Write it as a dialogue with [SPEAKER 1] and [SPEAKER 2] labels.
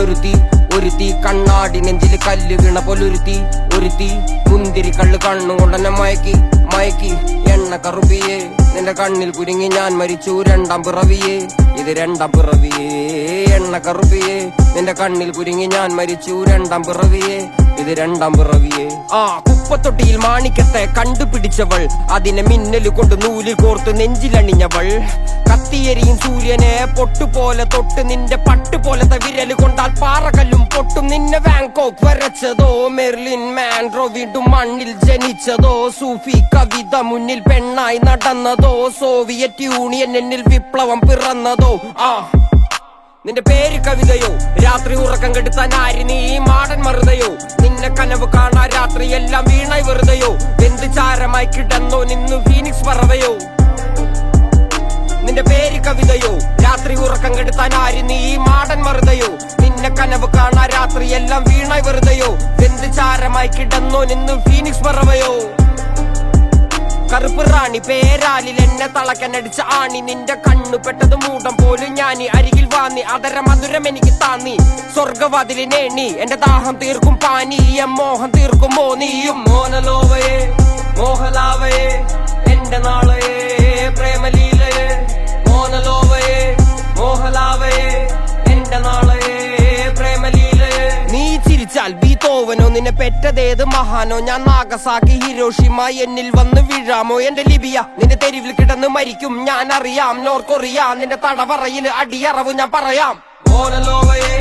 [SPEAKER 1] ഒരുത്തി കണ്ണാടി നെഞ്ചില് കല്ല് വീണ പോലൊരുത്തി മുന്തിരി കള്ള് കണ്ണുകൊണ്ടെന്നെ മയക്കി എണ്ണ കറുപ്പിയേ നിന്റെ കണ്ണിൽ കുരുങ്ങി ഞാൻ മരിച്ചു രണ്ടാം പിറവിയേ ഇത് രണ്ടാം പിറവിയേ എണ്ണ കറുപ്പിയേ നിന്റെ കണ്ണിൽ കുരുങ്ങി ഞാൻ മരിച്ചു രണ്ടാം പിറവിയേ ഇത് രണ്ടാം പിറവിയേ കുപ്പത്തൊട്ടിയിൽ മാണിക്കത്തെ കണ്ടുപിടിച്ചവൾ അതിനെ മിന്നല് കൊണ്ട് നൂലിൽ കോർത്ത് നെഞ്ചിലണിഞ്ഞവൾ കത്തിയെരിയും സൂര്യനെ പൊട്ടുപോലെ തൊട്ട് നിന്റെ പട്ടുപോലത്തെ വിരല് കൊണ്ടാൽ പാറകല്ലും പൊട്ടും നിന്നെ വാങ്കോക്ക് വരച്ചതോ മെർലിൻ മാൻഡ്രോ വീണ്ടും മണ്ണിൽ ജനിച്ചതോ സൂഫി കവിത മുന്നിൽ പെണ്ണായി നടന്നതോ സോവിയറ്റ് യൂണിയൻ എന്നിൽ വിപ്ലവം പിറന്നതോ നിന്റെ പേര് കവിതയോ രാത്രി ഉറക്കം കെടുത്താൻ ആര് നീ മാടൻ മറുതയോ നിന്നെ കനവ് കാണാ രാത്രി എല്ലാം വീണായി വെറുതെയോ എന്ത് ചാരമായി കിടന്നോ നിന്നു ഫീനിക്സ് പറവയോ നിന്റെ പേര് കവിതയോ രാത്രി ഉറക്കം കെടുത്താൻ ആര് നീ മാടൻ മറുതയോ നിന്നെ കനവ് കാണാ രാത്രി എല്ലാം വീണായി വെറുതെയോ എന്ത് ചാരമായി കിടന്നോ നിന്നു ഫീനിക്സ് പറവയോ കറുപ്പ് റാണി പേരാലിൽ എന്നെ തളക്കനടിച്ച ആണി നിന്റെ കണ്ണു പെട്ടത് മൂടം പോലും ഞാനി അരികിൽ വാന്നി അതര മധുരം എനിക്ക് താന്നി സ്വർഗവാതിലിനേണി എന്റെ ദാഹം തീർക്കും പാനീയം മോഹം തീർക്കുമോ നീയും മോനലോവയെ മോഹലാവയെ എന്റെ നാളയെ പ്രേമലീലയെ മോനലോവയെ മോഹലാവയെ എന്റെ നാളയെ പ്രേമലീലയെ നീ ചിരിച്ചാൽ ബീതോവനോ നിന്നെ പെറ്റതേത് മഹാനോ ഞാൻ നാഗസാക്കി ഹിരോഷിമ എന്നിൽ വന്ന് വീഴാമോ എന്റെ ലിബിയ നിന്റെ തെരുവിൽ കിടന്ന് മരിക്കും ഞാൻ അറിയാം നോർക്കൊറിയ നിന്റെ തടവറയിൽ അടിയറവ് ഞാൻ പറയാം മോനലോവയെ